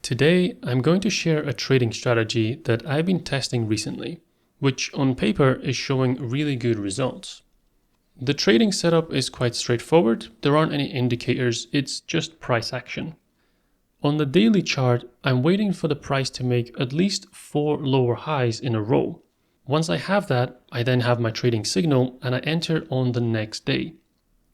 Today, I'm going to share a trading strategy that I've been testing recently, which on paper is showing really good results. The trading setup is quite straightforward. There aren't any indicators, it's just price action. On the daily chart, I'm waiting for the price to make at least 4 lower highs in a row. Once I have that, I then have my trading signal and I enter on the next day.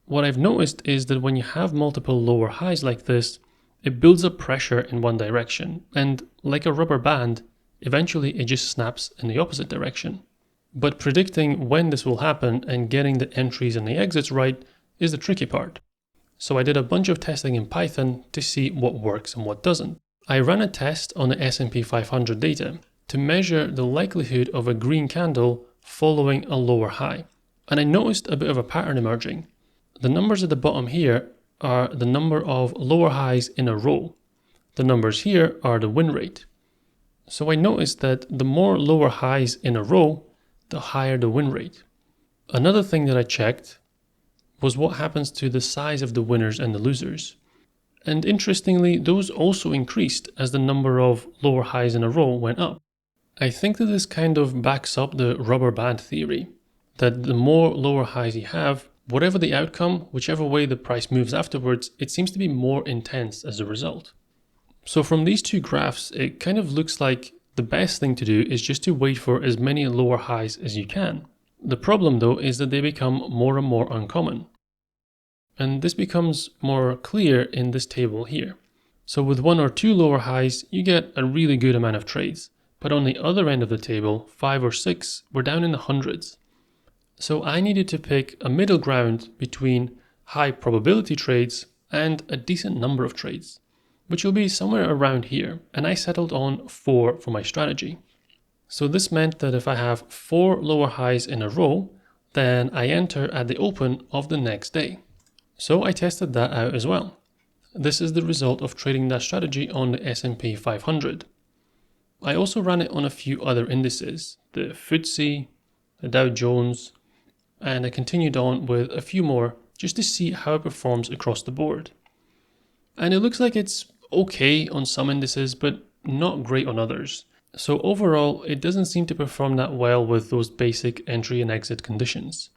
What I've noticed is that when you have multiple lower highs like this, it builds up pressure in one direction, and like a rubber band, eventually it just snaps in the opposite direction. But predicting when this will happen and getting the entries and the exits right is the tricky part. So I did a bunch of testing in Python to see what works and what doesn't. I ran a test on the S&P 500 data to measure the likelihood of a green candle following a lower high. And I noticed a bit of a pattern emerging. The numbers at the bottom here are the number of lower highs in a row. The numbers here are the win rate. So I noticed that the more lower highs in a row, the higher the win rate. Another thing that I checked was what happens to the size of the winners and the losers. And interestingly, those also increased as the number of lower highs in a row went up. I think that this kind of backs up the rubber band theory, that the more lower highs you have, whatever the outcome, whichever way the price moves afterwards, it seems to be more intense as a result. So from these two graphs, it kind of looks like the best thing to do is just to wait for as many lower highs as you can. The problem though is that they become more and more uncommon. And this becomes more clear in this table here. So with 1 or 2 lower highs, you get a really good amount of trades. But on the other end of the table, 5 or 6, we're down in the hundreds. So I needed to pick a middle ground between high probability trades and a decent number of trades, which will be somewhere around here, and I settled on 4 for my strategy. So this meant that if I have 4 lower highs in a row, then I enter at the open of the next day. So I tested that out as well. This is the result of trading that strategy on the S&P 500. I also ran it on a few other indices, the FTSE, the Dow Jones, and I continued on with a few more just to see how it performs across the board. And it looks like it's okay on some indices, but not great on others. So overall, it doesn't seem to perform that well with those basic entry and exit conditions.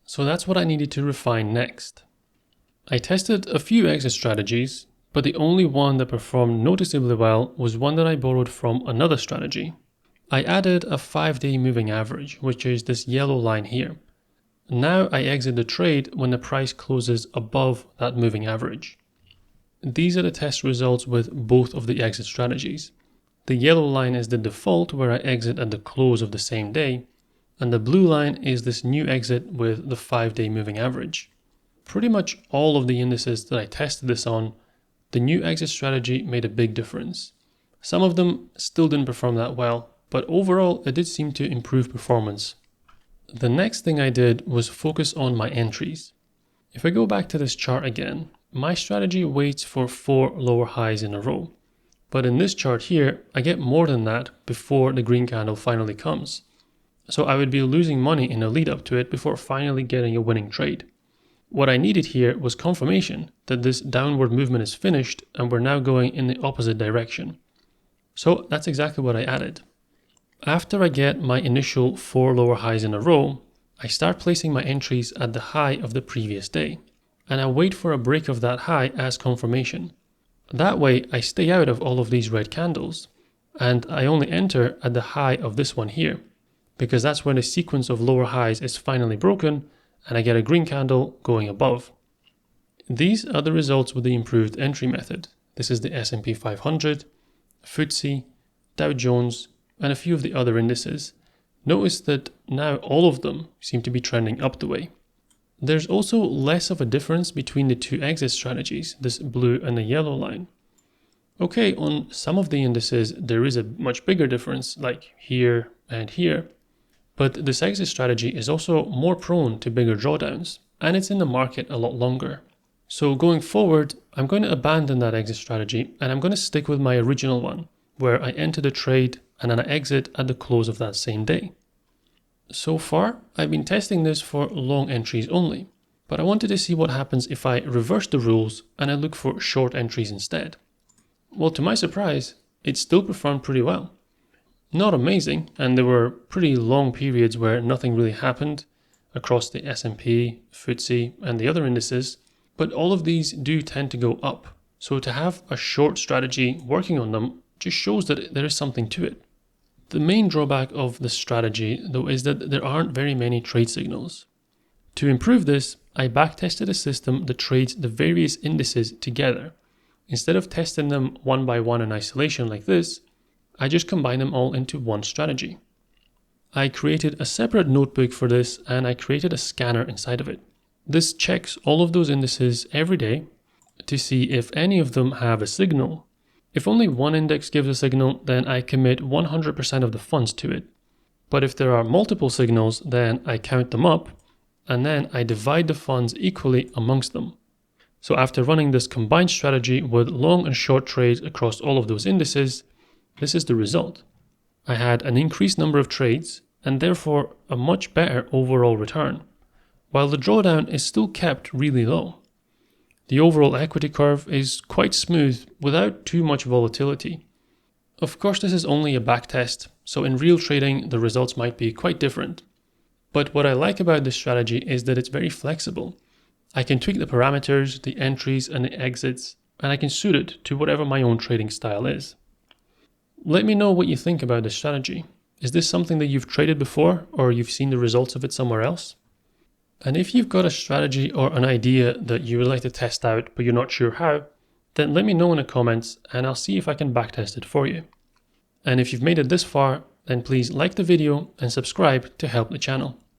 So that's what I needed to refine next. I tested a few exit strategies, but the only one that performed noticeably well was one that I borrowed from another strategy. I added a 5-day moving average, which is this yellow line here. Now I exit the trade when the price closes above that moving average. These are the test results with both of the exit strategies. The yellow line is the default where I exit at the close of the same day, and the blue line is this new exit with the 5-day moving average. Pretty much all of the indices that I tested this on, the new exit strategy made a big difference. Some of them still didn't perform that well, but overall it did seem to improve performance. The next thing I did was focus on my entries. If I go back to this chart again, my strategy waits for 4 lower highs in a row. But in this chart here, I get more than that before the green candle finally comes. So I would be losing money in the lead up to it before finally getting a winning trade. What I needed here was confirmation that this downward movement is finished and we're now going in the opposite direction. So that's exactly what I added. After I get my initial 4 lower highs in a row, I start placing my entries at the high of the previous day, and I wait for a break of that high as confirmation. That way I stay out of all of these red candles, and I only enter at the high of this one here, because that's when the sequence of lower highs is finally broken and I get a green candle going above. These are the results with the improved entry method. This is the S&P 500, FTSE, Dow Jones, and a few of the other indices. Notice that now all of them seem to be trending up the way. There's also less of a difference between the two exit strategies, this blue and the yellow line. Okay, on some of the indices there is a much bigger difference, like here and here, but this exit strategy is also more prone to bigger drawdowns, and it's in the market a lot longer. So going forward, I'm going to abandon that exit strategy and I'm going to stick with my original one, where I enter the trade and then I exit at the close of that same day. So far, I've been testing this for long entries only, but I wanted to see what happens if I reverse the rules and I look for short entries instead. Well, to my surprise, it still performed pretty well. Not amazing, and there were pretty long periods where nothing really happened across the S&P, FTSE, and the other indices, but all of these do tend to go up. So to have a short strategy working on them just shows that there is something to it. The main drawback of this strategy, though, is that there aren't very many trade signals. To improve this, I backtested a system that trades the various indices together. Instead of testing them one by one in isolation like this, I just combine them all into one strategy. I created a separate notebook for this, and I created a scanner inside of it. This checks all of those indices every day to see if any of them have a signal. If only one index gives a signal, then I commit 100% of the funds to it. But if there are multiple signals, then I count them up, and then I divide the funds equally amongst them. So after running this combined strategy with long and short trades across all of those indices, this is the result. I had an increased number of trades and therefore a much better overall return, while the drawdown is still kept really low. The overall equity curve is quite smooth without too much volatility. Of course, this is only a backtest, so in real trading the results might be quite different. But what I like about this strategy is that it's very flexible. I can tweak the parameters, the entries and the exits, and I can suit it to whatever my own trading style is. Let me know what you think about this strategy. Is this something that you've traded before, or you've seen the results of it somewhere else? And if you've got a strategy or an idea that you would like to test out but you're not sure how, then let me know in the comments and I'll see if I can backtest it for you. And if you've made it this far, then please like the video and subscribe to help the channel.